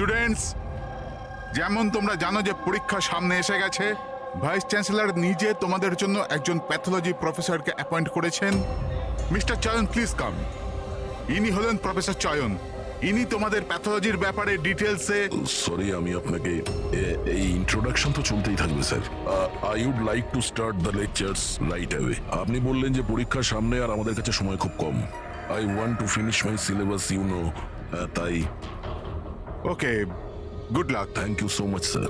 Students, যেমন তোমরা জানো যে পরীক্ষা সামনে এসে গেছে, ভাইস চ্যান্সেলর নিজে তোমাদের জন্য একজন প্যাথোলজি প্রফেসরকে অ্যাপয়েন্ট করেছেন। মিস্টার চয়ন, প্লিজ কাম। ইনি হলেন প্রফেসর চয়ন। ইনি তোমাদের প্যাথোলজির ব্যাপারে ডিটেলসে। সরি, আমি আপনাকে এই ইন্ট্রোডাকশন তো চলতেই থাকবে sir. I would like to start the lectures right away. আপনি বললেন যে পরীক্ষা সামনে আর আমাদের কাছে সময় খুব কম। I want to finish my syllabus, you know, তাই। Okay, good luck. Thank you so much sir.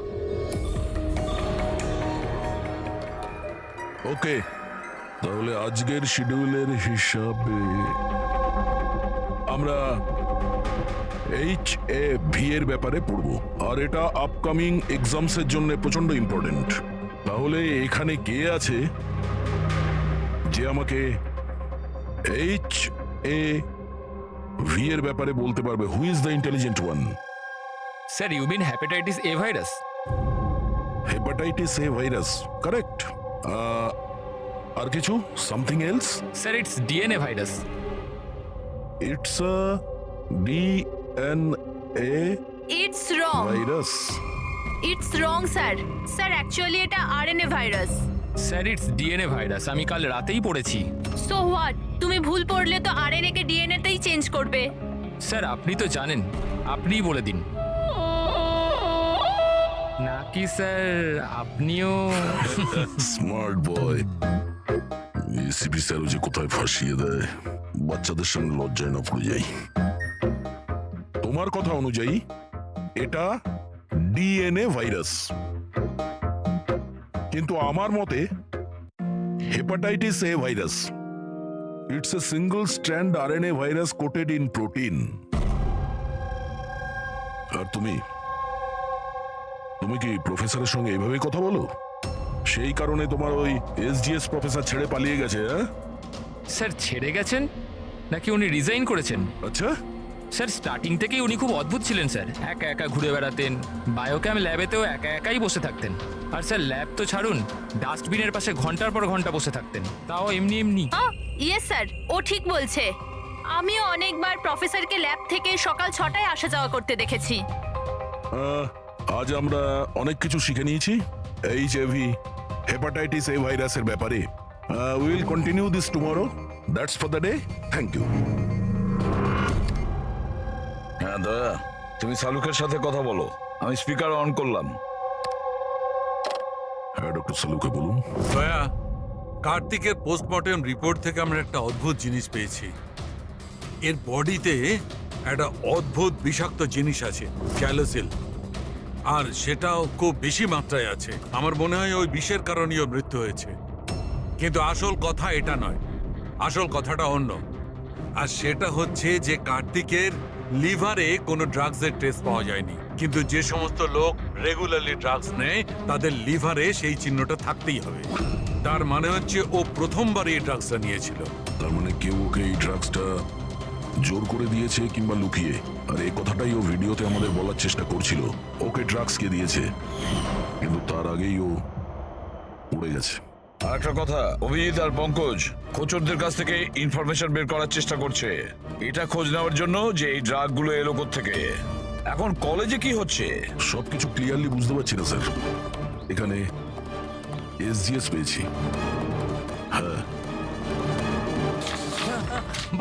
Okay, তাহলে আজকের শিডিউলের হিসাবে আমরা HAV এর ব্যাপারে পড়বো, আর এটা আপকামিং এক্সামস এর জন্য প্রচন্ড ইম্পর্টেন্ট। তাহলে এখানে কে আছে যে আমাকে HAV এর ব্যাপারে বলতে পারবে? Who is the intelligent one? Sir, you mean hepatitis A virus? Hepatitis A virus, correct. আর কিছু? Something else? Sir, it's DNA virus. It's a DNA it's wrong. Virus. It's wrong sir. Sir actually এটা RNA virus. Sir, it's DNA virus. আমি কাল রাতেই পড়েছি। So what? তুমি ভুল পড়লে তো আরএনএ কে ডিএনএ তেই চেঞ্জ করবে। স্যার, আপনি তো জানেন, আপনিই বলে দিন। নাকি স্যার আপনিও? Smart boy. এসিপি স্যার যে কোথায় ফাঁসিয়ে দেয়, বাচ্চাদের সঙ্গে লজ্জায় না পড়ে যাই। তোমার কথা অনুযায়ী এটা ডিএনএ ভাইরাস, কিন্তু আমার মতে hepatitis A virus. It's a single strand RNA virus coated in protein. আর তুমি কি প্রফেসরের সঙ্গে এইভাবেই কথা বলো? সেই কারণে তোমার ওই এসজিএস প্রফেসর ছেড়ে পালিয়ে গেছে? স্যার, ছেড়ে গেছেন নাকি উনি রিজাইন করেছেন? আচ্ছা, স্যার, স্টার্টিং থেকেই উনি খুব অদ্ভুত ছিলেন স্যার। একা একা ঘুরে বেড়াতেন, বায়োক্যাম ল্যাবেতেও একা একাই বসে থাকতেন। আর স্যার, ল্যাব তো ছাড়ুন, ডাস্টবিনের পাশে ঘন্টার পর ঘন্টা বসে থাকতেন, তাও এমনি এমনি। ইয়েস স্যার, ও ঠিক বলছে। আমিও অনেকবার প্রফেসরকে ল্যাব থেকে সকাল 6টায় আসা যাওয়া করতে দেখেছি। আজ আমরা অনেক কিছু শিখে নিয়েছি এইচআইভি হেপাটাইটিস এ ভাইরাসের ব্যাপারে। We will continue this tomorrow. That's for the day. Thank you. হ্যাঁ দয়া, তুমি সালুকের সাথে কথা বলো। আমি স্পিকার অন করলাম। হ্যাঁ ডক্টর সালুকে বলুন। দয়া, কার্তিকের পোস্টমর্টেম রিপোর্ট থেকে আমরা একটা অদ্ভুত জিনিস পেয়েছি। এর বডিতে একটা অদ্ভুত বিষাক্ত জিনিস আছে, ক্যালোসিল, আর সেটাও খুব বেশি মাত্রায় আছে। আমার মনে হয় ওই বিষের কারণেই ওর মৃত্যু হয়েছে। কিন্তু আসল কথা এটা নয়, আসল কথাটা অন্য। আর সেটা হচ্ছে যে কার্তিকের লিভারে কোনো ড্রাগসের টেস্ট পাওয়া যায়নি, কিন্তু যে সমস্ত লোক রেগুলারলি ড্রাগস নেয় তাদের লিভারে সেই চিহ্নটা থাকতেই হবে। তার মানে হচ্ছে ও প্রথমবার এই ড্রাগসটা নিয়েছিল। তার মানে কেউ ওকে এই ড্রাগসটা জোর করে দিয়েছে কিংবা লুকিয়ে। আর এই কথাটাই ও ভিডিওতে আমাদের বলার চেষ্টা করছিল, ওকে ড্রাগস কে দিয়েছে, কিন্তু তার আগেই ও উড়ে গেছে। আর একটা কথা, অভিজিৎ আর পঙ্কজ খোঁচরদের কাছ থেকে ইনফরমেশন বের করার চেষ্টা করছে, এটা খোঁজ নেওয়ার জন্য যে এই ড্রাগগুলো এলো থেকে। এখন কলেজে কি হচ্ছে সবকিছু ক্লিয়ারলি বুঝতে পারছি না স্যার। এখানে এসজিএস পেয়েছি। হ্যাঁ,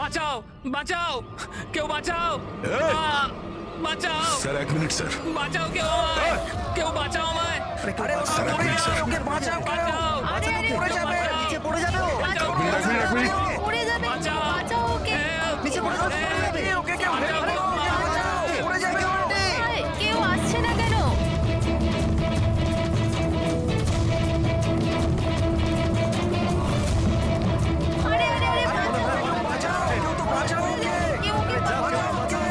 বাঁচাও, বাঁচাও, কেউ বাঁচাও, এই! বাঁচাও, স্যার এক মিনিট স্যার। বাঁচাও, কেউ আমায়, কেউ বাঁচাও আমায়, স্যার এক মিনিট স্যার। বাঁচাও, আরে আরে পড়ে যাবে, নিচে পড়ে যাবে ও। বাঁচাও, এক মিনিট, এক মিনিট, এক মিনিট। পড়ে যাবে। বাঁচাও। বাঁচাও ওকে। নিচে পড়ে যাবে, পড়ে যাবে। ওকে কেউ হেল্প করো, বাঁচাও, পড়ে যাবে ও। আরে, কেউ আসছে না কেন? আরে আরে আরে, বাঁচাও, কেউ তো বাঁচাও ওকে। কেউ ওকে বাঁচাও। বাঁচাও ওকে।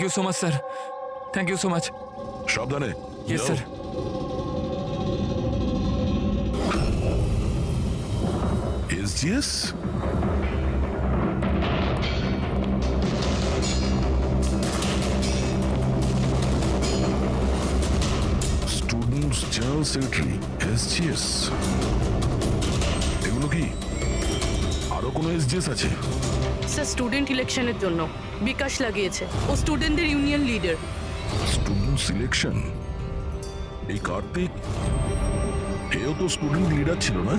Thank you so much sir, thank you so much. সাবধানে। ইয়েস যাও। Sir. SGS? Students general secretary, SGS। এগুলো কি আরো কোনো SGS আছে? স্যার স্টুডেন্ট ইলেকশনের জন্য বিকাশ লাগিয়েছে। ও স্টুডেন্টদের ইউনিয়ন লিডার। Student selection? এই কার্তিক, এও তো স্টুডেন্ট লিডার ছিল না?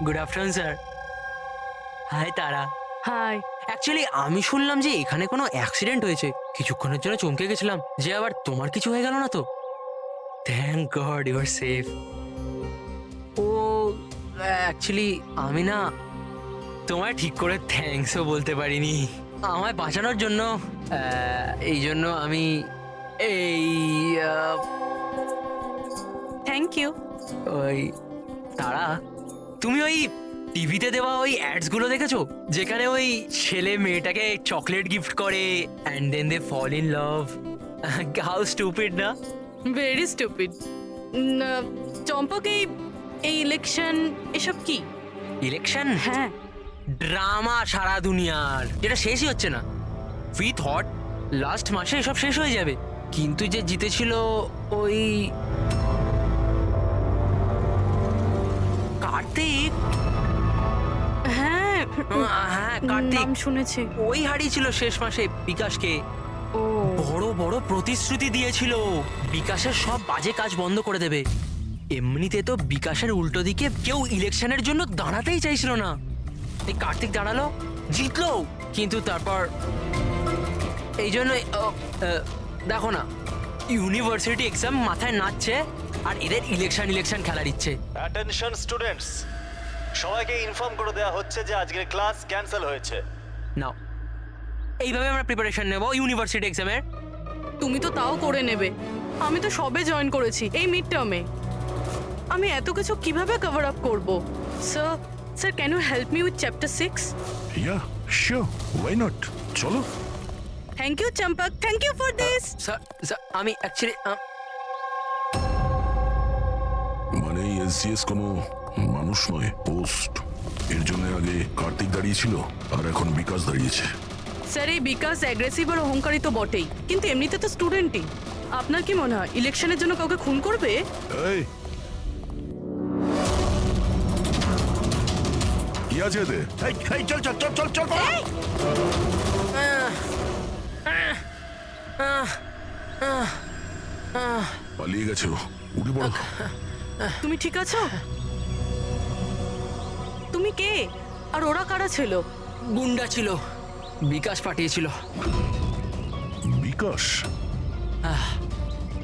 Good afternoon sir. হাই তারা। হাই। অ্যাকচুয়ালি আমি শুনলাম যে এখানে কোনো অ্যাক্সিডেন্ট হয়েছে, কিছুক্ষণের জন্য চমকে গেছিলাম যে আবার তোমার কিছু হয়ে গেল না তো। Thank god you are safe. ও অ্যাকচুয়ালি আমি না তোমায় ঠিক করে থ্যাঙ্কসও বলতে পারিনি আমায় বাঁচানোর জন্য। এই জন্য আমি এই থ্যাংক ইউ। ওই তারা, তুমি ওই টিভিতে দেওয়া ওই অ্যাডস গুলো দেখেছো যেখানে ওই ছেলে মেয়েটাকে চকলেট গিফট করে and then they fall in love? How stupid না? Very stupid. চম্পক, এই ইলেকশন এসব কি? ইলেকশন? হ্যাঁ। ড্রামা সারা দুনিয়ার, যেটা শেষই হচ্ছে না। উই থট লাস্ট মাসে এসব শেষ হয়ে যাবে, কিন্তু যে জিতেছিল ওই কার্তিক। হ্যাঁ হ্যাঁ কার্তিক, নাম শুনেছি। ওই হারিয়েছিল শেষ মাসে বিকাশকে। ও বড় বড় প্রতিশ্রুতি দিয়েছিল বিকাশের সব বাজে কাজ বন্ধ করে দেবে। এমনিতে তো বিকাশের উল্টো দিকে কেউ ইলেকশনের জন্য দাঁড়াতেই চাইছিল না। এই কার্তিক দাঁড়ালো, জিতলো, কিন্তু তারপর এই জন্য দেখো না, ইউনিভার্সিটি এক্সাম মাথায় নাচছে আর এদের ইলেকশন খেলার ইচ্ছে। অ্যাটেনশন স্টুডেন্টস, সবাইকে ইনফর্ম করে দেওয়া হচ্ছে যে আজকের ক্লাস ক্যান্সেল হয়েছে। নাও, এইভাবে আমরা প্রিপারেশন নেব ইউনিভার্সিটি এক্সামের। তুমি তো তাও করে নেবে। আমি তো সবে জয়েন করেছি এই মিড টার্মে। আমি এত কিছু কিভাবে কভার আপ করব? Sir can you help me with chapter 6? Yeah sure, why not, চলো। Thank you Champak, thank you for this. Sir আমি অ্যাকচুয়ালি মানে SGS কোনো মানুষ নয়, পোস্ট। এর জন্য আগে কার্তিক দাঁড়িয়েছিল আর এখন বিকাশ দাঁড়িয়েছে। স্যার এই বিকাশ অ্যাগ্রেসিভ আর অহংকারী তো বটেই, কিন্তু এমনিতে তো স্টুডেন্টই। আপনার কি মনে হয় ইলেকশনের জন্য কাউকে খুন করবে? এই কি আছে এতে? চল চল চল চল চল। পালিয়ে গেছে ও, উঠে পড়ো। তুমি ঠিক আছো? তুমি কে? আর ওরা কারা ছিল? গুন্ডা ছিল, বিকাশ পাঠিয়েছিল। বিকাশ?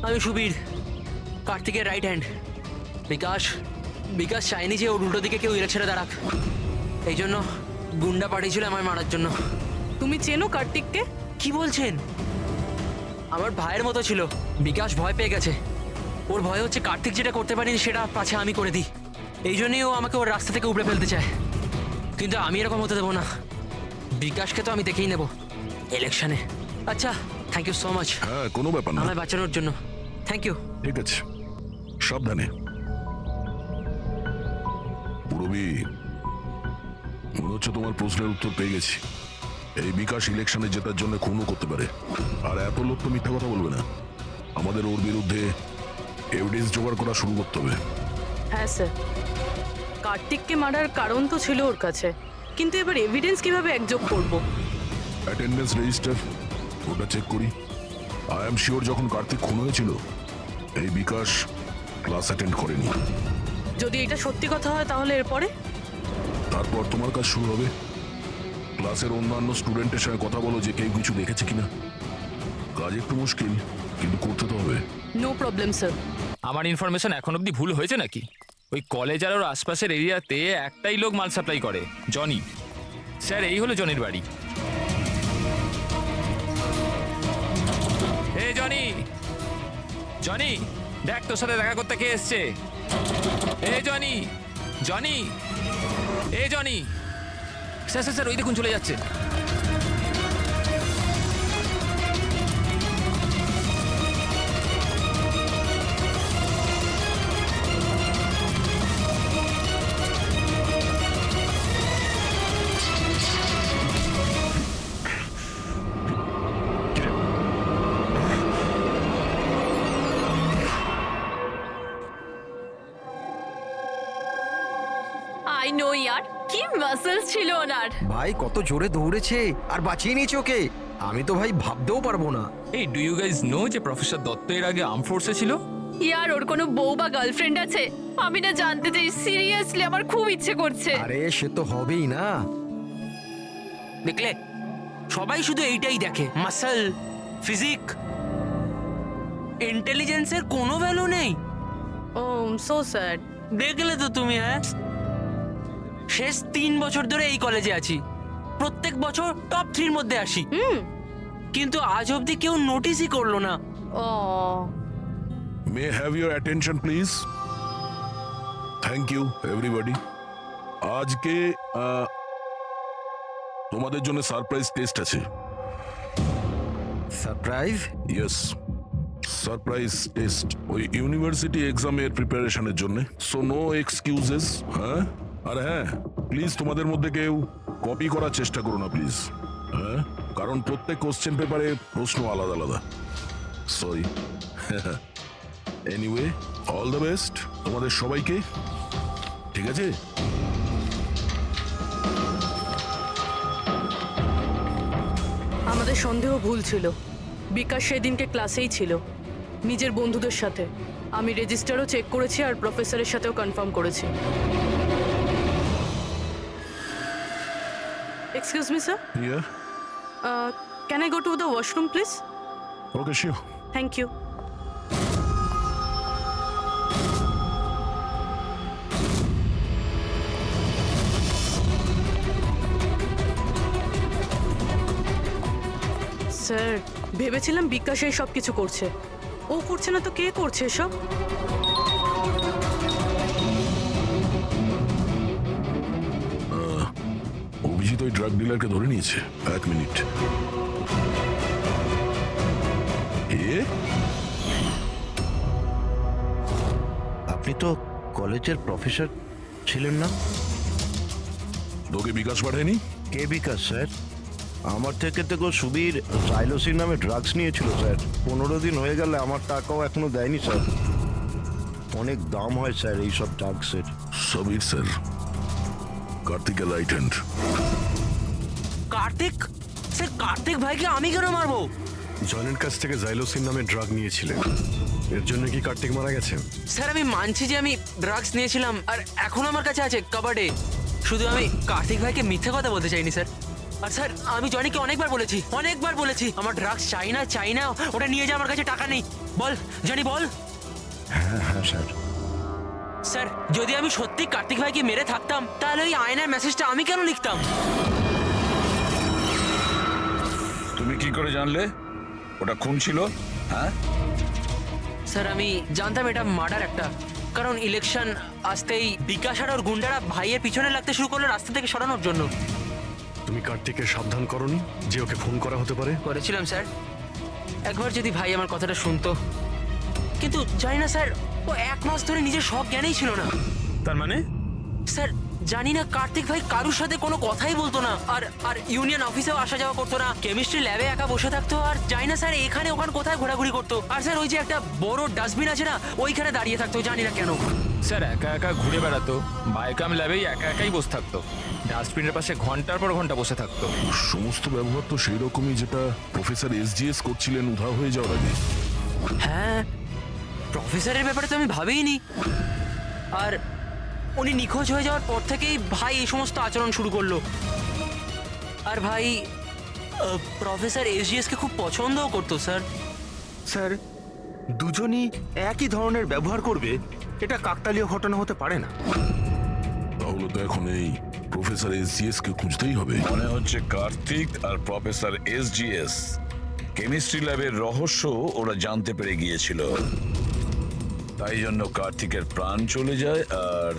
আমি সুবীর, কার্তিকের রাইট হ্যান্ড। বিকাশ চায়নি যে ওর উল্টো দিকে কেউ ইলেকশনে দাঁড়াক, এই জন্য গুন্ডা পাঠিয়েছিল আমায় মারার জন্য। তুমি চেনো কার্তিককে? কি বলছেন? আমার ভাইয়ের মতো ছিল। বিকাশ ভয় পেয়ে গেছে, ওর ভয় হচ্ছে কার্তিক যেটা করতে পারিনি সেটা পাছে আমি করে দিই। এই জন্যই ও আমাকে ওর রাস্তা থেকে উপড়ে ফেলতে চায়, কিন্তু আমি এরকম হতে দেবো না। বিকাশকে তো আমি দেখেই নেব ইলেকশনে। আচ্ছা, থ্যাংক ইউ সো মাচ হ্যাঁ, কোনো ব্যাপার না। আমায় বাঁচানোর জন্য। Thank you. ঠিক আছে, সাবধানে। পুরবি, মনে হচ্ছে তোমার প্রশ্নের উত্তর পেয়ে গেছি। এই বিকাশ ইলেকশনে জেতার জন্য খুনও করতে পারে, আর এত লোক তো মিথ্যা কথা বলবে না। আমাদের ওর বিরুদ্ধে এভিডেন্স জোগাড় করা শুরু করতে হবে। হ্যাঁ স্যার, কার্তিককে মারার কারণ তো ছিল ওর কাছে, কিন্তু এবার এভিডেন্স কিভাবে একযোগ করব? অ্যাটেন্ডেন্স রেজিস্টার, ওটা চেক করি। আই এম শিওর যখন কার্তিক খুন হয়েছিল এই বিকাশ ক্লাস অ্যাটেন্ড করেনি। যদি এটা সত্যি কথা হয় তাহলে এরপরে? তারপর তোমার কাজ শুরু হবে। ক্লাসের অন্যান্য স্টুডেন্টের সঙ্গে কথা বলো যে কেউ কিছু দেখেছে কিনা। কাজ একটু মুশকিল, কিন্তু করতে তো হবে। No problem sir. আমার ইনফরমেশন এখন অব্দি ভুল হয়েছে নাকি? ওই কলেজ আর ওর আশপাশের এরিয়াতে একটাই লোক মাল সাপ্লাই করে, জনি। স্যার এই হলো জনির বাড়ি। এ জনি, জনি দেখ তোর সাথে দেখা করতে কে এসছে। এ জনি, জনি, এ জনি। স্যার স্যার স্যার ওই দেখুন চলে যাচ্ছে। আই নো ইয়ার, কি মাসেল ছিল ওনার। ভাই কত জোরে দৌড়েছে আর বাঁচিয়ে নিয়েছে ওকে, আমি তো ভাই ভাবতেও পারবো না। এই ডু ইউ গাইজ নো যে প্রফেসর দত্ত এর আগে আর্ম ফোর্সে ছিল? ইয়ার ওর কোনো বউ বা গার্লফ্রেন্ড আছে? আমি না জানতে চাই, সিরিয়াসলি আমার খুব ইচ্ছে করছে। আরে সে তো হবেই না। দেখলে সবাই শুধু এইটাই দেখে, মাসল, ফিজিক, ইন্টেলিজেন্সের কোনো ভ্যালু নেই। ও সো স্যাড। দেখলে তো তুমি, হ্যাঁ শেষ 3 বছর ধরে এই কলেজে আছি, প্রত্যেক বছর টপ 3 মধ্যে আসি, কিন্তু আজ অবধি কেউ নোটিসই করলো না। Oh may have your attention please. Thank you everybody. আজকে তোমাদের জন্য সারপ্রাইজ টেস্ট আছে। সারপ্রাইজ? ইয়েস, সারপ্রাইজ টেস্ট, ওই ইউনিভার্সিটি এক্সামের প্রিপারেশনের জন্য। So no excuses. হ্যাঁ, আর হ্যাঁ প্লিজ তোমাদের মধ্যে কেউ কপি করার চেষ্টা করো না প্লিজ। হ্যাঁ, কারণ প্রত্যেক কোশ্চেন পেপারে প্রশ্ন আলাদা আলাদা। Sorry. Anyway, all the best তোমাদের সবাইকে, ঠিক আছে? আমাদের সন্দেহ ভুল ছিল। বিকাশ সেদিনকে ক্লাসেই ছিল নিজের বন্ধুদের সাথে। আমি রেজিস্টারও চেক করেছি আর প্রফেসরের সাথেও কনফার্ম করেছি। Excuse me sir, Yeah, can I go to the washroom please? okay, sure. Thank you. Sir, ভেবেছিলাম বিকাশ এই সব কিছু করছে। ও করছে না তো কে করছে এসব? অভিজিৎ ওই ড্রাগ ডিলারকে ধরে নিয়েছে। 1 মিনিট। আপনি তো কলেজের প্রফেসর ছিলেন না? তোকে বিকাশ পাঠায়নি? কে বিকাশ স্যার? আমার থেকে তো সুবীর জাইলোসিন নামে ড্রাগস নিয়েছিল স্যার। 15 দিন হয়ে গেলে আমার টাকাও এখনো দেয়নি স্যার। অনেক দাম হয় স্যার এইসব ড্রাগসের। সবির স্যার, কার্তিকের right hand. Kartik? Sir Kartik ভাইকে আমি কেন মারবো? জয়নের কাছ থেকে জাইলোসিন নামে ড্রাগ নিয়েছিলেন, এর জন্য কি কার্তিক মারা গেছে? স্যার আমি মানছি যে আমি ড্রাগস নিয়েছিলাম আর এখন আমার কাছে আছে কাবার্ডে। শুধু আমি কার্তিক ভাইকে মিথ্যে কথা বলতে চাইনি স্যার। আর স্যার আমি জনিকে অনেকবার বলেছি আমার ড্রাগস চাই না, ওটা নিয়ে যা, আমার কাছে টাকা নেই। বল জনি বল। হ্যাঁ হ্যাঁ স্যার। স্যার যদি আমি সত্যি কার্তিক ভাইকে মেরে থাকতাম তাহলে ওই আয়নার মেসেজটা আমি কেন লিখতাম? তুমি কি করে জানলে ওটা খুন ছিল? হ্যাঁ স্যার আমি জানতাম এটা মার্ডার একটা, কারণ ইলেকশন আসতেই বিকাশ আর ওর গুন্ডারা ভাইয়ের পিছনে লাগতে শুরু করলো রাস্তা থেকে সরানোর জন্য। তুমি কার্তিককে সাবধান করনি যে ওকে ফোন করা হতে পারে? করেছিলাম স্যার, একবার যদি ভাই আমার কথাটা শুনতো, কিন্তু জানি না স্যার, ও 1 মাস ধরে নিজের সব জ্ঞানেই ছিল না। তার মানে? স্যার জানি না, কার্তিক ভাই কারুর সাথে কোনো কথাই বলতো না, আর ইউনিয়ন অফিসেও আসা যাওয়া করতো না, কেমিস্ট্রি ল্যাবে একা বসে থাকতো, আর জানি না স্যার এখানে ওখানে কোথায় ঘোরাঘুরি করতো। আর স্যার ওই যে একটা বড় ডাস্টবিন আছে না, ওইখানে দাঁড়িয়ে থাকতো, জানি না কেন। স্যার একা একা ঘুরে বেড়াতো, বায়োকাম ল্যাবেই একা একাই বসে থাকতো, ডাস্টবিনের পাশে ঘন্টার পর ঘন্টা বসে থাকতো। সমস্ত ব্যবহার তো সেই রকমই যেটা প্রফেসর SGS করছিলেন উধাও হয়ে যাওয়ার আগে। হ্যাঁ, প্রফেসরের ব্যাপারে তো আমি ভাবিনি। আর উনি নিখোঁজ হয়ে যাওয়ার পর থেকেই ভাই এই সমস্ত আচরণ শুরু করলো। আর ভাই প্রফেসর SGS কে খুব পছন্দও করতো স্যার। স্যার, দুজনই একই ধরনের ব্যবহার করবে এটা কাকতালীয় ঘটনা হতে পারে না। তাহলে তো এখন এই প্রফেসর SGS কে খুঁজতেই হবে। মনে হচ্ছে কার্তিক আর প্রফেসর SGS কেমিস্ট্রি ল্যাবের রহস্য ওরা জানতে পেরে গিয়েছিল, তাই জন্য কার্তিকের প্রাণ চলে যায় আর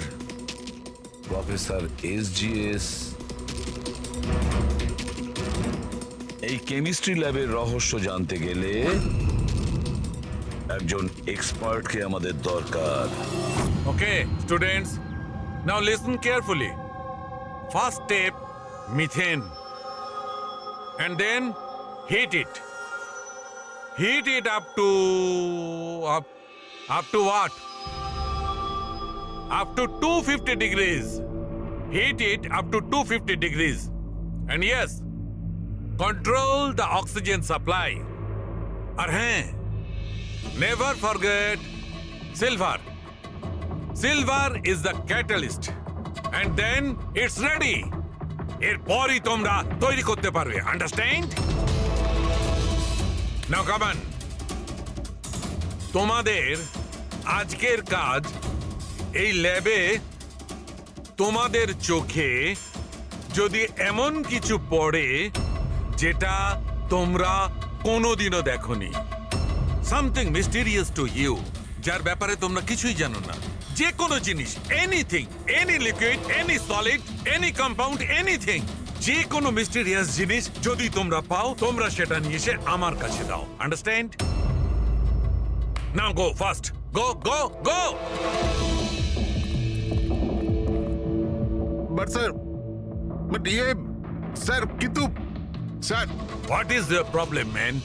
প্রফেসর SGS এই কেমিস্ট্রি ল্যাবের রহস্য জানতে গেলে একজন এক্সপার্টকে আমাদের দরকার। Okay, students, now listen carefully. First step, methane. And then heat it. Heat it up to what? Up to 250 degrees. heat it up to 250 degrees. And yes, control the oxygen supply. আর হ্যাঁ, never forget silver. Silver is the catalyst. And then it's ready. এরপরই তোমরা তৈরি করতে পারবে, understand? Now come on. তোমাদের আজকের কাজ এই ল্যাবে তোমাদের চোখে যদি এমন কিছু পড়ে যেটা তোমরা কোনোদিনও দেখোনি, সামথিং মিস্টিরিয়াস টু ইউ, যার ব্যাপারে তোমরা কিছুই জানো না, যে কোনো জিনিস, anything, any liquid, any solid, any compound, anything, যে কোনো মিস্টিরিয়াস জিনিস যদি তোমরা পাও, তোমরা সেটা নিয়ে এসে আমার কাছে দাও, understand? Now go fast, go go go. But sir, but sir, কিন্তু sir, what is the problem man?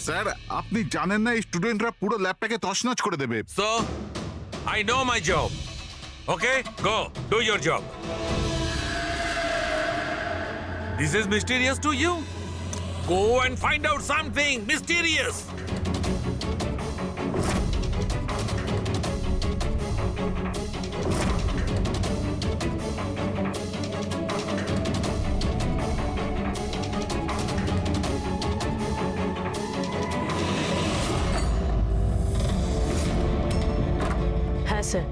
Sir আপনি জানেন না এই স্টুডেন্টরা পুরো ল্যাবটাকে তছনছ করে দেবে। So, I know my job. Okay, go, do your job. This is mysterious to you? Go and find out something mysterious. হ্যাঁ স্যার,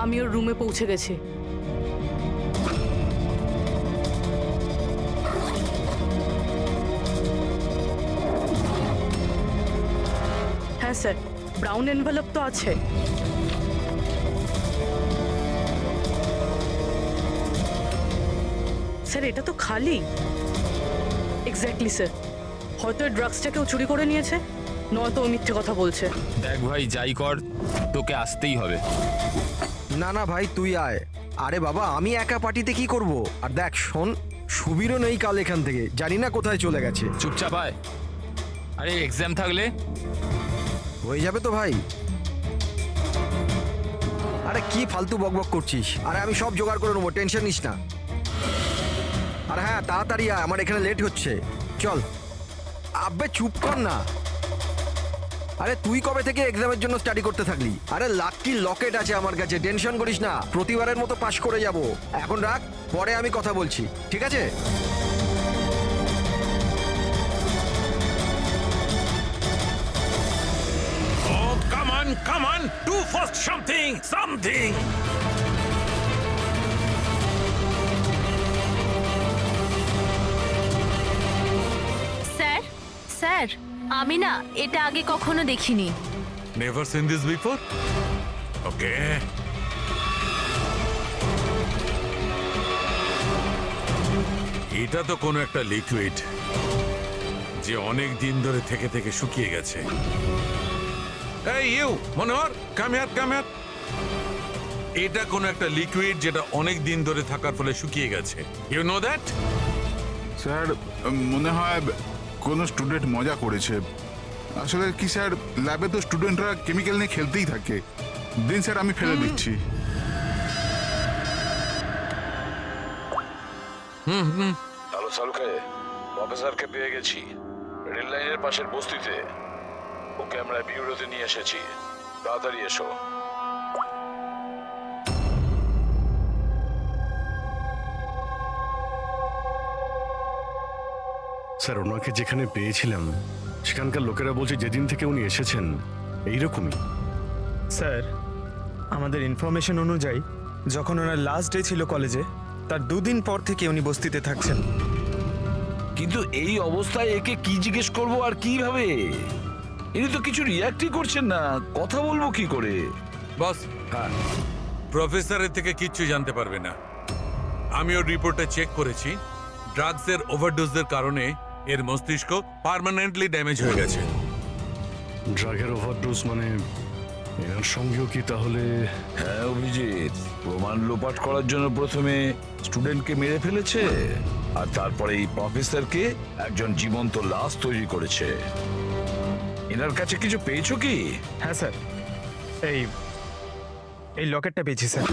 আমি ওর রুমে পৌঁছে গেছি। হ্যাঁ স্যার, ব্রাউন এনভেলপ তো আছে। স্যার এটা তো খালি। এক্স্যাক্টলি স্যার, হয়তো ড্রাগসটাকেও চুরি করে নিয়েছে, নয়তো ও মিথ্যে কথা বলছে। দেখ ভাই, যাই কর, তোকে আসতেই হবে। না না ভাই, তুই আয়। আরে বাবা, আমি একা পার্টিতে কি করব? আর দেখ শোন, সুবীরও নেই কাল এখান থেকে, জানি না কোথায় চলে গেছে। চুপচাপ আয়। আরে এক্সাম থাকলে হয়ে যাবে তো ভাই। আরে কি ফালতু বকবক করছিস? আরে আমি সব জোগাড় করে নেবো, টেনশন নিস না। আর হ্যাঁ, তাড়াতাড়ি আয়, আমার এখানে লেট হচ্ছে। চল। আব্বে চুপ কর না। আরে তুই কবে থেকে এক্সামের জন্য স্টাডি করতে থাকলি? আরে লাকি লকেট আছে আমার কাছে, টেনশন করিস না, প্রতিবারের মতো পাশ করে যাব। এখন রাখ, পরে আমি কথা বলছি, ঠিক আছে? Oh, come on, do first something. Sir, sir, আমি না এটা আগে কখনো দেখিনি। Never seen this before? Okay. এটা তো কোনো একটা লিকুইড যে অনেক দিন ধরে থেকে থেকে শুকিয়ে গেছে। এই ইউ মনোহর, কাম হিয়ার। এটা কোনো একটা লিকুইড যেটা অনেক দিন ধরে থাকার ফলে শুকিয়ে গেছে। You know that? স্যার মনে হয় কোনো স্টুডেন্ট মজা করেছে। আসলে কি স্যার, ল্যাবে তো স্টুডেন্টরা কেমিক্যাল নিয়ে খেলতেই থাকে। দিন স্যার, আমি ফেলে দিচ্ছি। হ্যালো সালুকে, প্রফেসরকে পেয়ে গেছি রেল লাইনের পাশের বস্তিতে। ওকে আমরা বিউরোতে নিয়ে এসেছি, তাড়াতাড়ি এসো। স্যার, ওনাকে যেখানে পেয়েছিলাম সেখানকার লোকেরা বলছে যেদিন থেকে উনি এসেছেন এইরকমই। স্যার, আমাদের ইনফরমেশন অনুযায়ী যখন ওনার লাস্ট ডে ছিল কলেজে, তার 2 দিন পর থেকে উনি বস্তিতে থাকছেন। কিন্তু এই অবস্থায় একে কি জিজ্ঞেস করবো আর কিভাবে? ইনি তো কিছু রিয়াক্টই করছেন না, কথা বলবো কি করে? বস, হ্যাঁ, প্রফেসরের থেকে কিচ্ছু জানতে পারবে না। আমি ওর রিপোর্টে চেক করেছি, ড্রাগসের ওভারডোজের কারণে এর মস্তিষ্ক পার্মানেন্টলি ড্যামেজ হয়ে গেছে। ড্রাগের ওভারডোজ মানে এর সঙ্গেও কি তাহলে? হ্যাঁ অভিজিৎ, প্রমাণ লোপাট করার জন্য প্রথমে স্টুডেন্টকে মেরে ফেলেছে, আর তারপরে এই প্রফেসরকে একজন জীবন্ত লাশ তৈরি করেছে। এনার কাছে কিছু পেয়েছো কি? হ্যাঁ স্যার, এই লকেটটা পেয়েছি স্যার।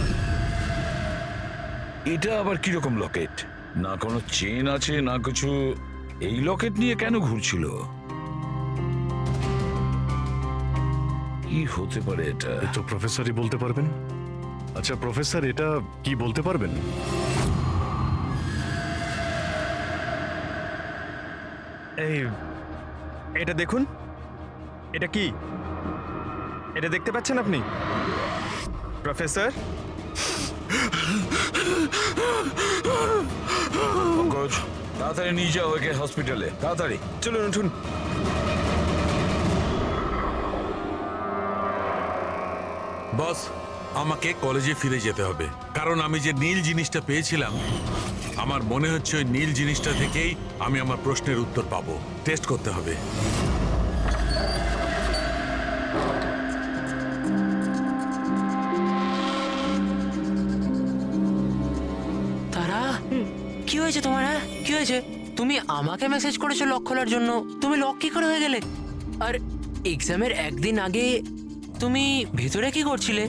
এটা আবার কিরকম লকেট? না কোনো চেন আছে না কিছু। এই লকেট নিয়ে কেন ঘুরছিল? কি হতে পারে এটা? এ তো প্রফেসরই বলতে পারবেন। আচ্ছা প্রফেসর, এটা কি বলতে পারবেন? এই এটা দেখুন, এটা কি? এটা দেখতে পাচ্ছেন আপনি প্রফেসর? পঙ্কজ, তাড়াতাড়ি নিয়ে যাও ওকে হসপিটালে, তাড়াতাড়ি। চলুন উঠুন। বস, আমাকে কলেজে ফিরে যেতে হবে, কারণ আমি যে নীল জিনিসটা পেয়েছিলাম, আমার মনে হচ্ছে ওই নীল জিনিসটা থেকেই আমি আমার প্রশ্নের উত্তর পাবো। টেস্ট করতে হবে। তারা, কি হয়েছে তোমার? হ্যাঁ, কি হয়েছে? তুমি আমাকে মেসেজ করেছো লক খোলার জন্য, তুমি লক কি করে হয়ে গেলে? আর এক্সামের একদিন আগে তুমি ভেতরে কি করছিলে?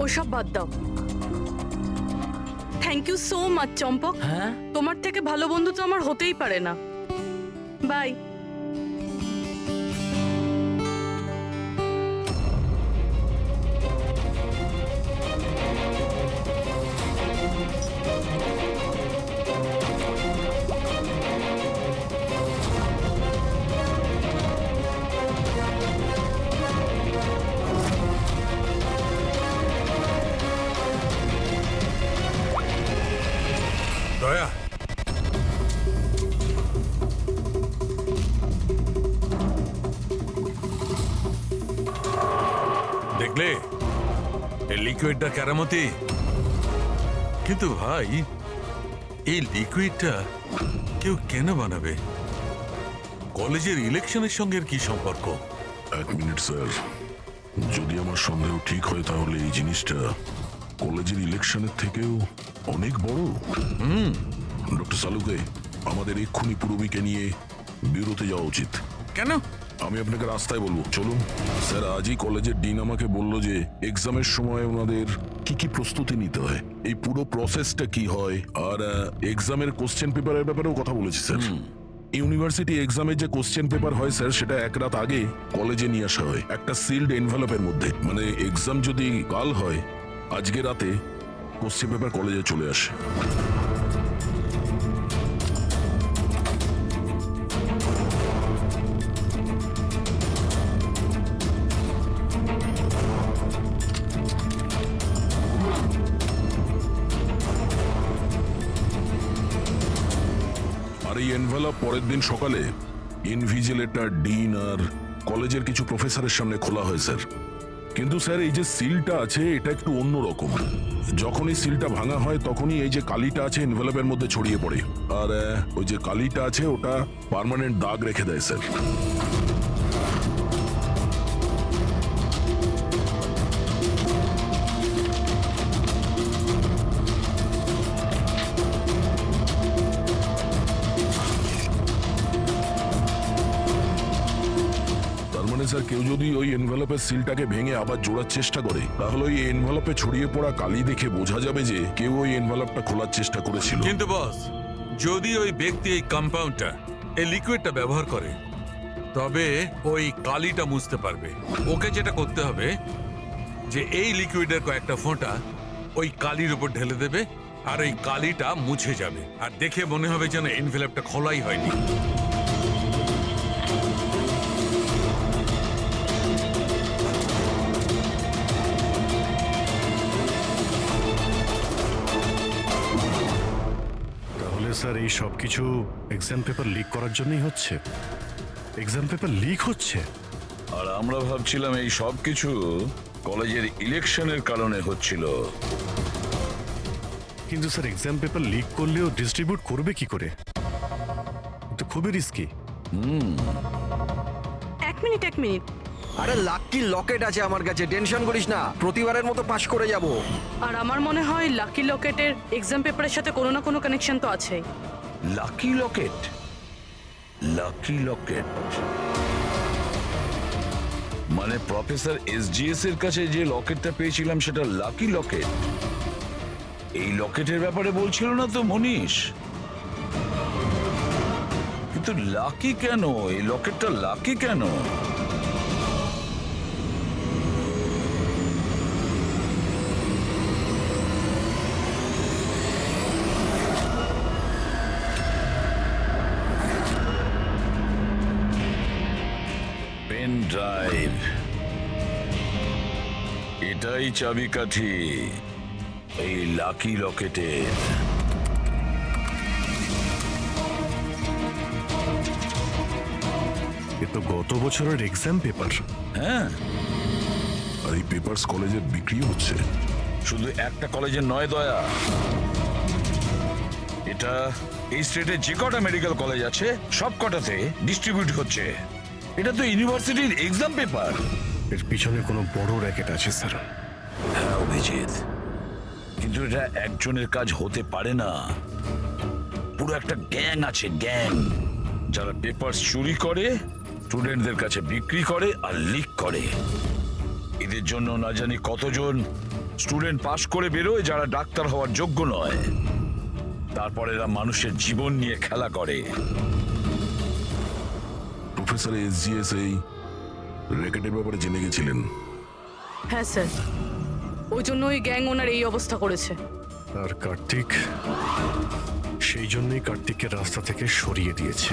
ওসব বাদ দাও। থ্যাংক ইউ সো মাচ চম্পক। হ্যাঁ, তোমার থেকে ভালো বন্ধু তো আমার হতেই পারে না। বাই। দয়া, দেখলে এই লিকুইডটা কেরামতি? কিন্তু ভাই, এই লিকুইডটা কেউ কেন বানাবে? কলেজের ইলেকশনের সঙ্গে এর কি সম্পর্ক? এক মিনিট স্যার, যদি আমার সন্দেহ ঠিক হয় তাহলে এই জিনিসটা কলেজের ইলেকশনের থেকেও অনেক বড়। ডক্টর সালুকে, আমাদের এক্ষুনি পূরবীকে নিয়ে বিরতে যাওয়া উচিত। কেন? আমি আপনাকে রাস্তায় বলবো, চলুন। স্যার, আজই কলেজের ডিন আমাকে বলল যে এক্সামের সময় ওনাদের কি কি প্রস্তুতি নিতে হয়, এই পুরো প্রসেসটা কি হয়, আর এক্সামের কোশ্চেন পেপারের ব্যাপারেও কথা বলেছি স্যার। ইউনিভার্সিটি এক্সামের যে কোশ্চেন পেপার হয় স্যার, সেটা এক রাত আগে কলেজে নিয়ে আসা হয় একটা সিল্ড এনভেলপের মধ্যে। মানে এক্সাম যদি কাল হয়, আজকে রাতে কোশ্চেন পেপার কলেজে চলে আসে। আর এই এনভেলপ পরের দিন সকালে ইনভিজিলেটর, ডিন আর কলেজের কিছু প্রফেসরের সামনে খোলা হয় স্যার। কিন্তু স্যার, এই যে সিলটা আছে এটা একটু অন্যরকম। যখনই সিলটা ভাঙা হয় তখনই এই যে কালিটা আছে এনভেলপের মধ্যে ছড়িয়ে পড়ে, আর ওই যে কালিটা আছে ওটা পার্মানেন্ট দাগ রেখে দেয় স্যার। স্যার, কেউ যদি ওই এনভেলপের সিলটাকে ভেঙে আবার জোড়ার চেষ্টা করে, তাহলে ওই এনভেলপে ছড়িয়ে পড়া কালি দেখে বোঝা যাবে যে কেউ ওই এনভেলপটা খোলার চেষ্টা করেছিল। কিন্তু বস, যদি ওই ব্যক্তি এই কম্পাউন্ডটা, এই লিকুইডটা ব্যবহার করে, তবে ওই কালিটা মুছতে পারবে। ওকে যেটা করতে হবে যে এই লিকুইডের কয়েকটা ফোঁটা ওই কালির উপর ঢেলে দেবে, আর ওই কালিটা মুছে যাবে, আর দেখে মনে হবে যেন এনভেলপটা খোলাই হয়নি। স্যার, এই সব কিছু এক্সাম পেপার লিক করার জন্যই হচ্ছে? এক্সাম পেপার লিক হচ্ছে? আর আমরা ভাবছিলাম এই সব কিছু কলেজের ইলেকশনের কারণে হচ্ছিল। কিন্তু স্যার, এক্সাম পেপার লিক করলেও ডিস্ট্রিবিউট করবে কি করে? তো খুবই রিস্কি। এক মিনিট। আরে লাকি লকেট আছে আমার কাছে, টেনশন করিস না, প্রতিবারের মতো পাশ করে যাব। আর আমার মনে হয় লাকি লকেটের এক্সাম পেপারের সাথে কোনো না কোনো কানেকশন তো আছেই। লাকি লকেট? লাকি লকেট মানে প্রফেসর এসজিএস এর কাছে যে লকেটটা পেয়েছিলাম সেটা লাকি লকেট? এই লকেটের ব্যাপারে বলছিল না তো মনীষ? কিন্তু লাকি কেন? এই লকেটটা লাকি কেন? পেন ড্রাইভ, এটাই চাবিকাঠি এই লাকি লকেটের। এ তো গত বছরের এক্সাম পেপার। হ্যাঁ, আর এই পেপারস কলেজে বিক্রি হচ্ছে। শুধু একটা কলেজের নয় দয়া, এটা এই স্টেটে যে কটা মেডিকেল কলেজ আছে সব কটাতে ডিস্ট্রিবিউট হচ্ছে। এটা তো ইউনিভার্সিটির এক্সাম পেপার। এর পিছনে কোনো বড় র্যাকেট আছে স্যার। হ্যাঁ অভিজিৎ, কিন্তু এটা একজনের কাজ হতে পারে না। পুরো একটা গ্যাং আছে, গ্যাং, যারা পেপার চুরি করে, স্টুডেন্টদের কাছে বিক্রি করে আর লিক করে। এদের জন্য না জানি কতজন স্টুডেন্ট পাশ করে বেরোয় যারা ডাক্তার হওয়ার যোগ্য নয়। তারপর এরা মানুষের জীবন নিয়ে খেলা করে। প্রফেসর এসজিএস এই র্যাকেটের ব্যাপারে জেনে গেছিলেন। হ্যাঁ স্যার, ওই জন্য ওই গ্যাং ওনার এই অবস্থা করেছে। আর কার্তিক, সেই জন্যই কার্তিককে রাস্তা থেকে সরিয়ে দিয়েছে।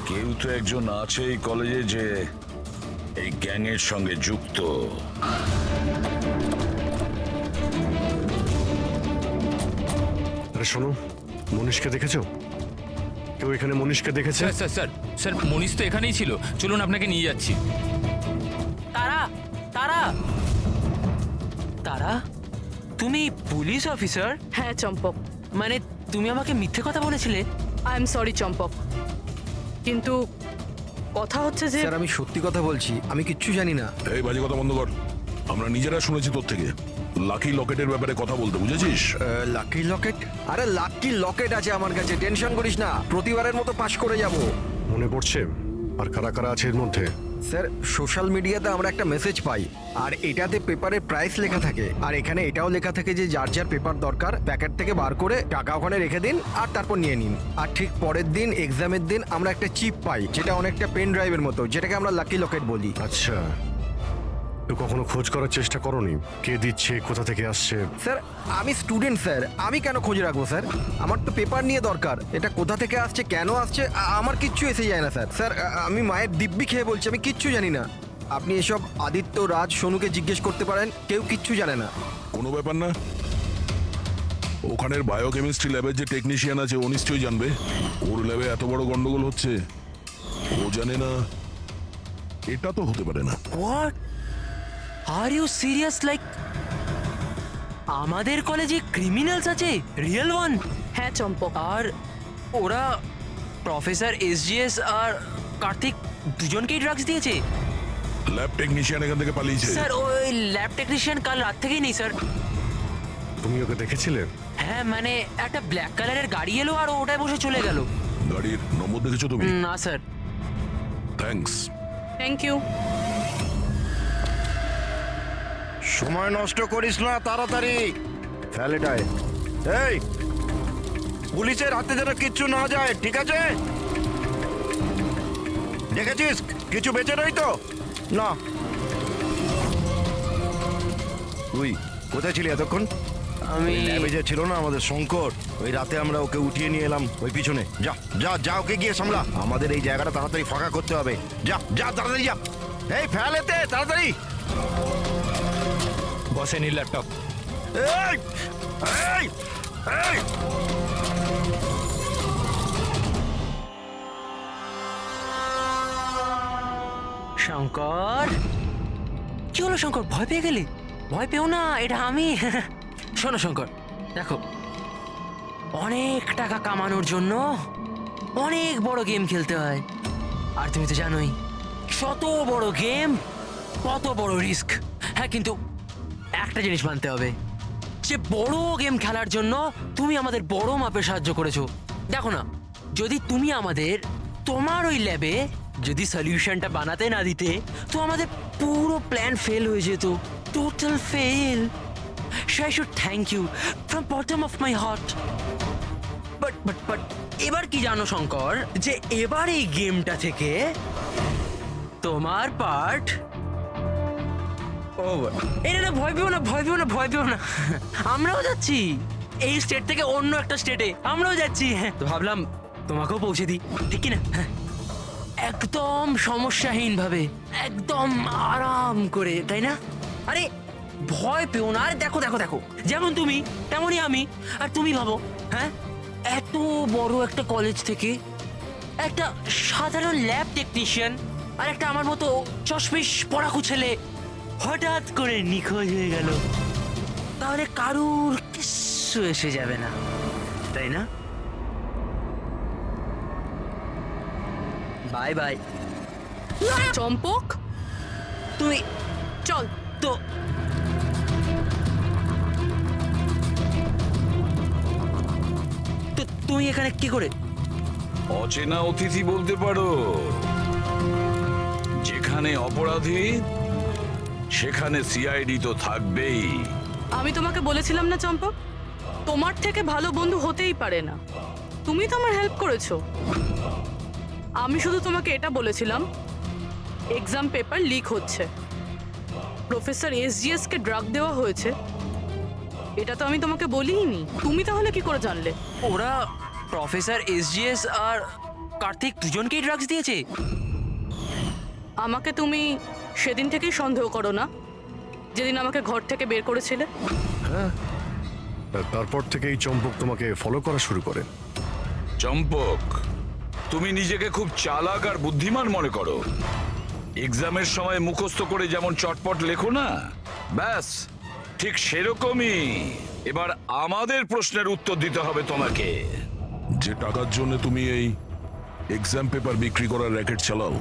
কেউ তো একজন আছে এই কলেজে যে এই গ্যাংয়ের সঙ্গে যুক্ত। আরে শোনো, মনীষকে দেখেছো? কেউ এখানে মনীষকে দেখেছে? স্যার স্যার স্যার স্যার মনীষ তো এখানেই ছিল, চলুন আপনাকে নিয়ে যাচ্ছি। তারা তারা তারা তুমি পুলিশ অফিসার? হ্যাঁ চম্পক, মানে তুমি আমাকে মিথ্যে কথা বলেছিলে? আই এম সরি চম্পক, কিন্তু কথা হচ্ছে যে স্যার আমি সত্যি কথা বলছি, আমি কিচ্ছু জানি না। এই বাজে কথা বন্ধ কর। আমরা নিজেরা শুনেছি তোর থেকে লাকি লকেটের ব্যাপারে কথা বলতে, বুঝেছিস? লাকি লকেট? আরে লাকি লকেট আছে আমার কাছে, টেনশন করিস না, প্রতিবারের মতো পাস করে যাব। মনে পড়ছে? আর কারা কারা আছে এর মধ্যে? স্যার সোশ্যাল মিডিয়াতে আমরা একটা মেসেজ পাই, আর এটাতে পেপারের প্রাইস লেখা থাকে, আর এখানে এটাও লেখা থাকে যে যার যার পেপার দরকার প্যাকেট থেকে বার করে টাকা ওখানে রেখে দিন আর তারপর নিয়ে নিন। আর ঠিক পরের দিন এক্সামের দিন আমরা একটা চিপ পাই, যেটা অনেকটা পেন ড্রাইভের মতো, যেটাকে আমরা লাকি লকেট বলি। আচ্ছা, তো কখনো খোঁজ করার চেষ্টা করোনি কে দিচ্ছে, কোথা থেকে আসছে? স্যার আমি স্টুডেন্ট স্যার, আমি কেন খোঁজ রাখবো স্যার? আমার তো পেপার নিয়ে দরকার, এটা কোথা থেকে আসছে, কেন আসছে, আমার কিচ্ছু এসে যায় না স্যার। স্যার আমি মায়ের দিব্যি খেয়ে বলছি, আমি কিচ্ছু জানি না। আপনি এসব আদিত্য, রাজ, সোনুকে জিজ্ঞেস করতে পারেন, কেউ কিচ্ছু জানে না। কোনো ব্যাপার না। ওখানের বায়োকেমিস্ট্রি ল্যাবের যে টেকনিশিয়ান আছে ও নিশ্চয়ই জানবে। ওর ল্যাবে এত বড় গন্ডগোল হচ্ছে, ও জানে না? এটা তো হতে পারে না। What are you serious? Like আমাদের কলেজে ক্রিমিনালস আছে, রিয়েল ওয়ান? হ্যাঁ চম্পক, আর ওরা প্রফেসর এসজিএস আর কার্তিক দুজনকেই ড্রাগস দিয়েছে? ল্যাব টেকনিশিয়ান এখান থেকে পালিয়েছে। স্যার ওই ল্যাব টেকনিশিয়ান কাল রাত থেকেই নেই স্যার। তুমি ওকে দেখেছিলে? হ্যাঁ মানে একটা ব্ল্যাক কালারের গাড়ি এলো আর ওটায় বসে চলে গেল। গাড়ির নম্বর দেখেছো তুমি? না স্যার। থ্যাঙ্কস। Thank you. সময় নষ্ট করিস না, তাড়াতাড়ি ফ্যালেটায়। এই পুলিশের হাতে যেন কিচ্ছু না যায়, ঠিক আছে? দেখেছিস কিছু বেঁচে রই তো না? তুই কোথায় ছিলি এতক্ষণ? আমি ল্যাবে যে ছিল না আমাদের শঙ্কর, ওই রাতে আমরা ওকে উঠিয়ে নিয়ে এলাম ওই পিছনে। যা যা যা, ওকে গিয়ে সামলা, আমাদের এই জায়গাটা তাড়াতাড়ি ফাঁকা করতে হবে। যা যা তাড়াতাড়ি যা, এই ফেলেতে তাড়াতাড়ি। বসে নি ল্যাপটপ। এই এই এই শঙ্কর, কি হলো শঙ্কর, ভয় পেয়ে গেলি? ভয় পেও না, এটা আমি। শোনো শঙ্কর, দেখো অনেক টাকা কামানোর জন্য অনেক বড় গেম খেলতে হয়, আর তুমি তো জানোই যত বড় গেম কত বড় রিস্ক। হ্যাঁ কিন্তু একটা জিনিস মানতে হবে, যে বড় গেম খেলার জন্য তুমি আমাদের বড় মাপে সাহায্য করেছো। দেখো না, যদি তুমি আমাদের তোমার ওই ল্যাবে যদি সলিউশনটা বানাতে না দিতে, তো আমাদের পুরো প্ল্যান ফেল হয়ে যেত, total fail. I should thank you from bottom of my heart. But এবার কি জানো শঙ্কর, যে এবার এই গেমটা থেকে তোমার পার্ট ওভার। এটা ভয় পেও না, ভয় পেও না, ভয় পেও না। আমরাও যাচ্ছি এই স্টেট থেকে অন্য একটা স্টেটে, আমরাও যাচ্ছি। হ্যাঁ, তো ভাবলাম তোমাকেও পৌঁছে দিই, ঠিক কি না? হ্যাঁ, একদম সমস্যাহীন ভাবে, একদম আরাম করে, তাই না? আরে ভয় পেও না। আর দেখো দেখো দেখো, যেমন তুমি তেমনই আমি। আর তুমি ভাবো, হ্যাঁ, এত বড় একটা কলেজ থেকে একটা সাধারণ ল্যাব টেকনিশিয়ান আর একটা আমার মতো চশমিশ পড়াকু ছেলে হঠাৎ করে নিখোঁজ হয়ে গেল, তাহলে কারুর কিচ্ছু এসে যাবে না, তাই না? Bye bye. চম্পক, তুই চল। তো তুই এখানে কি করে? অচেনা অতিথি বলতে পারো। যেখানে অপরাধী সেখানে সিআইডি তো থাকবেই। আমি তোমাকে বলেছিলাম না চম্পক, তোমার থেকে ভালো বন্ধু হতেই পারে না। তুমি তো আমার হেল্প করেছো। আমি শুধু তোমাকে এটা বলেছিলাম, এক্সাম পেপার লিক হচ্ছে, প্রফেসর এসজিএস কে ড্রাগ দেওয়া হয়েছে। এটা তো আমি তোমাকে বলিনি। তুমি তাহলে কি করে জানলে? ওরা প্রফেসর এসজিএস আর কার্তিক দুজনকেই ড্রাগস দিয়েছে। আমাকে তুমি সেদিন থেকেই সন্দেহ করো না, যেদিন আমাকে ঘর থেকে বের করেছিলে? হ্যাঁ, আর তারপর থেকেই চম্পক তোমাকে ফলো করা শুরু করে। চম্পক, তুমি নিজেকে খুব চালাক আর বুদ্ধিমান মনে করো। এক্সামের সময় মুখস্থ করে যেমন চটপট লেখো না, ব্যাস ঠিক সেরকমই এবার আমাদের প্রশ্নের উত্তর দিতে হবে তোমাকে। যে টাকার জন্য তুমি এই এক্সাম পেপার বিক্রি করার র্যাকেট চালাও,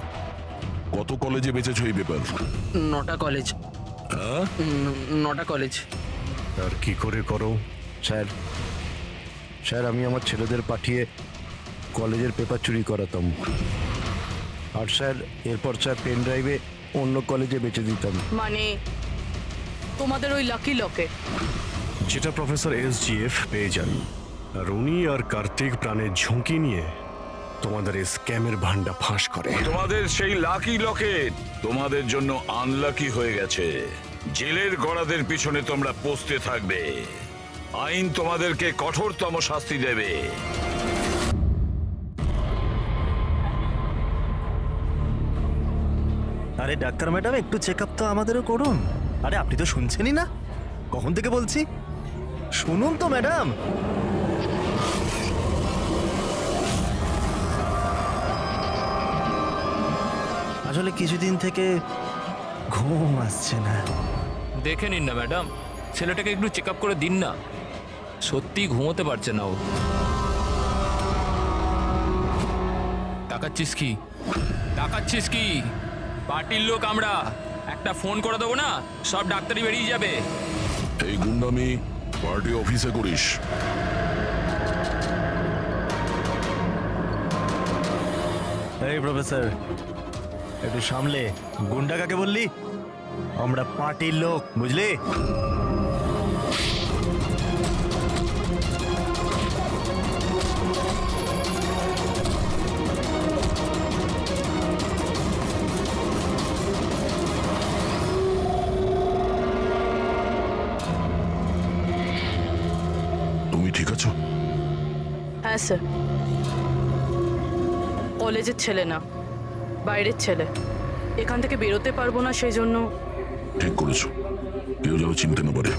কত কলেজে বেচেছো এই পেপার? 9টা কলেজ। হ্যাঁ, 9টা কলেজ। আর কি করে করো? স্যার, স্যার আমি আমার ছেলেদের পাঠিয়ে কলেজের পেপার চুরি করাতাম। আর স্যার এরপর স্যার পেন ড্রাইভে অন্য কলেজে বেচে দিতাম। মানে তোমাদের ওই লাকি লকে? যেটা প্রফেসর এসজিএফ পেয়ে যান, আর উনি আর কার্তিক প্রাণের ঝুঁকি নিয়ে তোমাদের এই স্ক্যামের ভান্ডা ফাঁস করে। তোমাদের সেই লাকি লকেট তোমাদের জন্য আনলাকি হয়ে গেছে। জেলের গড়াদের পিছনে তোমরা পৌঁছতে থাকবে। আইন তোমাদেরকে কঠোরতম শাস্তি দেবে। আরে ডাক্তার ম্যাডাম, একটু চেক আপ তো আমাদেরও করুন। আরে আপনি তো শুনছেনই না, কখন থেকে বলছি, শুনুন তো ম্যাডাম। আসলে কিছুদিন থেকে ঘুম আসছে না। দেখে নিন না ম্যাডাম, ছেলেটাকে একটু চেক আপ করে দিন না। সত্যি ঘুমোতে পারছে না ও। তাকাচ্ছিস কি? তাকাচ্ছিস কি? পার্টির লোক আমরা, একটা ফোন করে দেবো না, সব ডাক্তারি বেরিয়ে যাবে। এই গুন্ডামি পার্টি অফিসে করিস? এই প্রফেসর, একটু সামলে। গুন্ডা কাকে বললি? আমরা পার্টির লোক, বুঝলি? তুমি ঠিক আছো? হ্যাঁ স্যার। কলেজের ছেলে না, বাইরের ছেলে। এখান থেকে বেরোতে পারবো না, সেই জন্য। ঠিক করেছো, কেউ যেন চিনতে না পারে।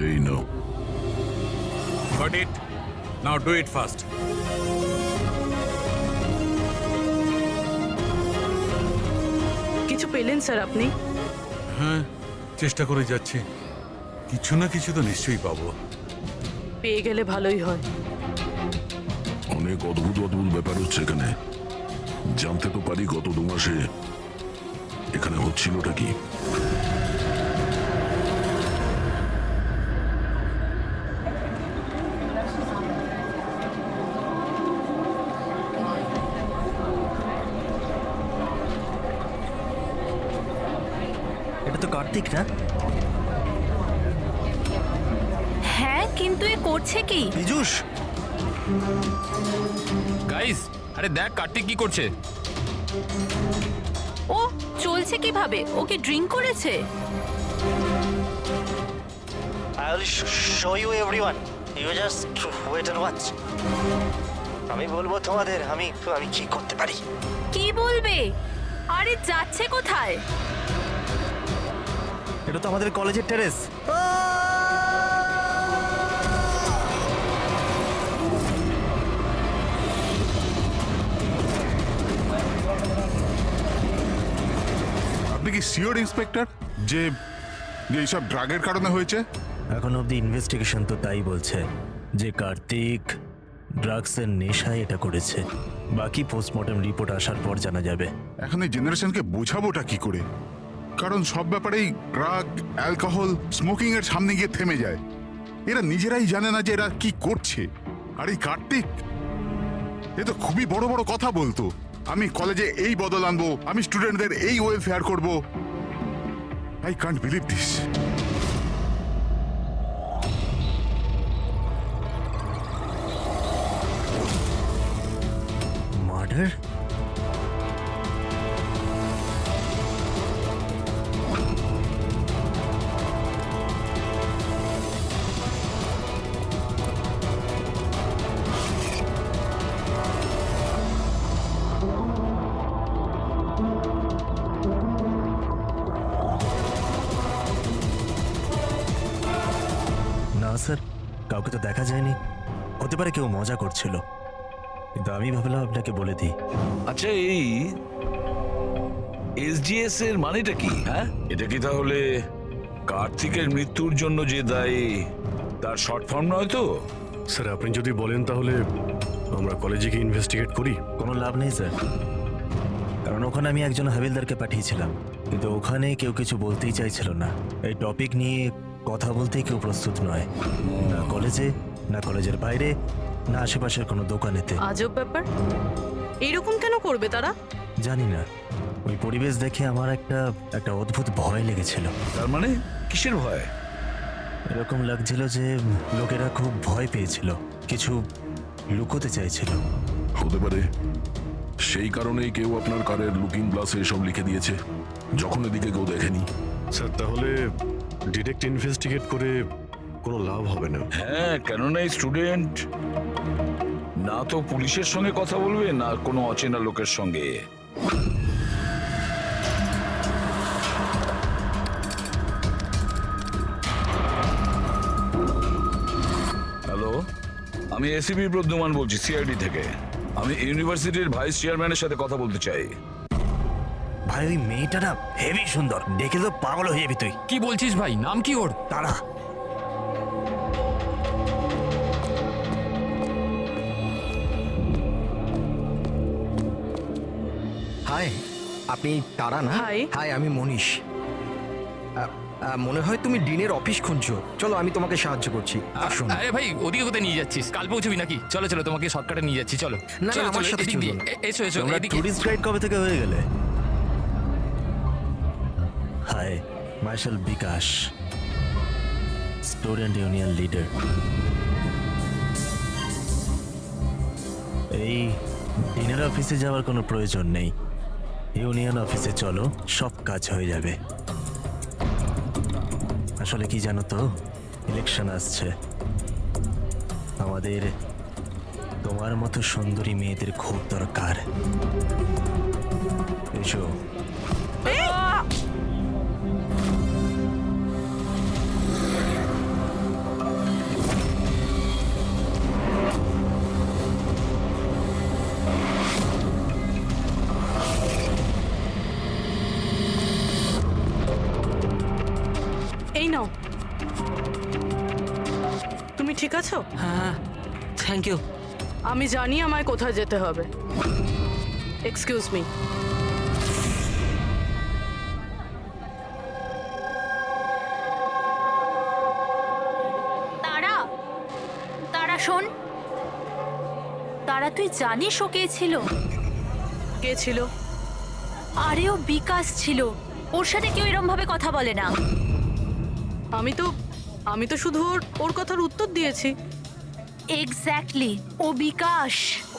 এই নাও। Got it? Now do it fast. কিছু পেলেন স্যার আপনি? হ্যাঁ, চেষ্টা করে যাচ্ছি। কিছু না কিছু তো নিশ্চয়ই পাবো। পেয়ে গেলে ভালোই হয়। অনেক অদ্ভুত অদ্ভুত ব্যাপার হচ্ছে এখানে। জানতে তো পারি গত 2 মাসে এখানে হচ্ছিলটা কি। এটা তো কার্তিক না? কিন্তু এ করছে কি? পীযূষ, গাইস, আরে দেখ কার্তিক কি করছে। ও চলছে কিভাবে? ও কি ড্রিঙ্ক করেছে? I will show you everyone. You just wait and watch. আমি বলবো তোমাদের আমি কি করতে পারি। কি বলবে? আরে যাচ্ছে কোথায়? এটা তো আমাদের কলেজের টেরেস। আপনি কি সিওর ইন্সপেক্টর যে যে এইসব ড্রাগের কারণে হয়েছে? এখন অবধি ইনভেস্টিগেশন তো তাই বলছে যে কার্তিক ড্রাগসের নেশায় এটা করেছে। বাকি পোস্টমর্টম রিপোর্ট আসার পর জানা যাবে। এখন এই জেনারেশনকে বোঝাবোটা কি করে? কারণ সব ব্যাপারেই ড্রাগ, অ্যালকোহল, স্মোকিং এর সামনে গিয়ে থেমে যায়। এরা নিজেরাই জানে না যে এরা কি করছে। আর এই কার্তিক, এ তো খুবই বড় বড় কথা বলতো। আমি কলেজে এই বদল আনবো, আমি স্টুডেন্টদের এই ওয়েলফেয়ার করব। I can't believe this. Murder? না স্যার, কাউকে তো দেখা যায়নি। হতে পারে কেউ মজা করছিল, কিন্তু আমি ভাবলাম আপনাকে বলে দিই। আচ্ছা, এই এসজিএস এর মানেটা কি? হ্যাঁ, এটা কি তাহলে কার্তিকের মৃত্যুর জন্য যে দায়ী তার শর্ট ফর্ম নয় তো? স্যার আপনি যদি বলেন তাহলে আমরা কলেজে গিয়ে ইনভেস্টিগেট করি। কোনো লাভ নেই স্যার, কারণ ওখানে আমি একজন হাবিলদারকে পাঠিয়েছিলাম, কিন্তু ওখানে কেউ কিছু বলতেই চাইছিল না। এই টপিক নিয়ে কথা বলতেই কেউ প্রস্তুত নয়, না কলেজে, না কলেজের বাইরে, না আশেপাশের কোনো দোকানেতে। আজব ব্যাপার, এইরকম কেন করবে তারা? জানি না, ওই পরিবেশ দেখে আমার একটা অদ্ভুত ভয় লেগেছিল। তার মানে কিসের ভয়? এরকম লাগছিল যে লোকেরা খুব ভয় পেয়েছিল, কিছু লুকোতে চাইছিল। হতে পারে সেই কারণেই কেউ আপনার কারের লুকিং গ্লাসে এসব লিখে দিয়েছে, যখন এদিকে কেউ দেখেনি। স্যার তাহলে ডিরেক্ট ইনভেস্টিগেট করে কোনো লাভ হবে না। হ্যাঁ, কেননা এই স্টুডেন্ট না তো পুলিশের সঙ্গে কথা বলবে, না কোনো অচেনা লোকের সঙ্গে। হ্যালো, আমি এসিপি প্রদ্যুমান বলছি, সিআইডি থেকে। আমি ইউনিভার্সিটির ভাইস চেয়ারম্যানের সাথে কথা বলতে চাই। ভাই ওই মেয়েটা না হেভি সুন্দর, দেখে তো পাগল হয়ে যাবি তুই। কি বলছিস ভাই? নাম কি ওর? তারা হাই, আপনি তারা না? Hi. হাই, আমি মনীষ। মনে হয় তুমি ডিনের অফিস খুঁজছো। চলো আমি তোমাকে সাহায্য করছি, আসুন। আরে ভাই, ওদিকে কোথায় নিয়ে যাচ্ছিস? কাল পৌঁছবি নাকি? চলো চলো, তোমাকে শর্টকাটে নিয়ে যাচ্ছি, চলো। না, চলো, আমার চলো, সাথে এদিক দিয়ে। চলুন। এসো এসো, তোমরা এদিকে। টুরিস্ট গাইড কবে থেকে হয়ে গেলে? হাই, মার্শাল বিকাশ, স্টুডেন্ট ইউনিয়ন লিডার। এই ডিনার অফিসে যাওয়ার কোনো প্রয়োজন নেই, ইউনিয়ন অফিসে চলো, সব কাজ হয়ে যাবে। আসলে কি জানো তো, ইলেকশন আসছে, আমাদের তোমার মতো সুন্দরী মেয়েদের খুব দরকার। এসো। এই নাও। তুমি ঠিক আছো? হ্যাঁ, থ্যাংক ইউ। আমি জানি আমায় কোথায় যেতে হবে। Excuse me. তারা, তারা শোন। তারা, তুই জানিস ও কে ছিল? কে ছিল? আরে ও বিকাশ ছিল। ওর সাথে কেউ এরম ভাবে কথা বলে না। আমি তো আমি তো শুধু ওর কথার উত্তর দিয়েছি। এক্স্যাক্টলি, ও বিকাশ।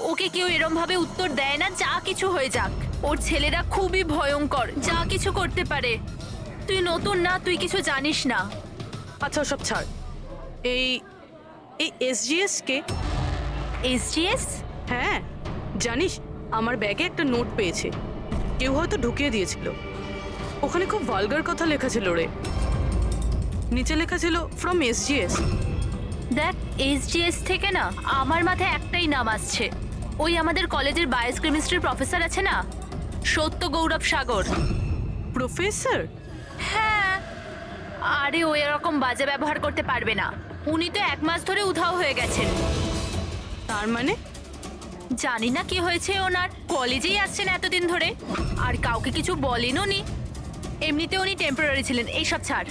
ওকে কেউ এরম ভাবে উত্তর দেয় না, যা কিছু হয়ে যাক। ওর ছেলেরা খুবই ভয়ঙ্কর, যা কিছু করতে পারে। তুই নতুন না, তুই কিছু জানিস না। আচ্ছা সব ছাড়। এই এই এসজিএস কে? এসজিএস? হ্যাঁ, জানিস আমার ব্যাগে একটা নোট পেয়েছে, কেউ হয়তো ঢুকিয়ে দিয়েছিল। ওখানে খুব ভালগার কথা লেখা ছিল রে। নিচে লেখা ছিল ফ্রম এসজিএস। দেখ, এসজিএস থেকে না আমার মাথায় একটাই নাম আসছে। ওই আমাদের কলেজের বায়োকেমিস্ট্রির প্রফেসর আছে না, সত্য গৌরব সাগর। প্রফেসর? হ্যাঁ, আরে ও এরকম বাজে ব্যবহার করতে পারবে না। উনি তো 1 মাস ধরে উধাও হয়ে গেছেন। তার মানে? জানি না কি হয়েছে ওনার, কলেজেই আসছেন এতদিন ধরে আর কাউকে কিছু বলেনও নি। এমনিতে উনি টেম্পোরারি ছিলেন। এইসব ছাড়,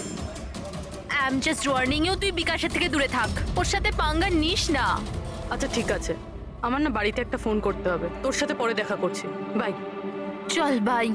I am just warning you, তুই বিকাশের থেকে দূরে থাক, ওর সাথে পাঙ্গা নিস না। আচ্ছা ঠিক আছে, আমার না বাড়িতে একটা ফোন করতে হবে। তোর সাথে পরে দেখা করছি, বাই। চল বাই।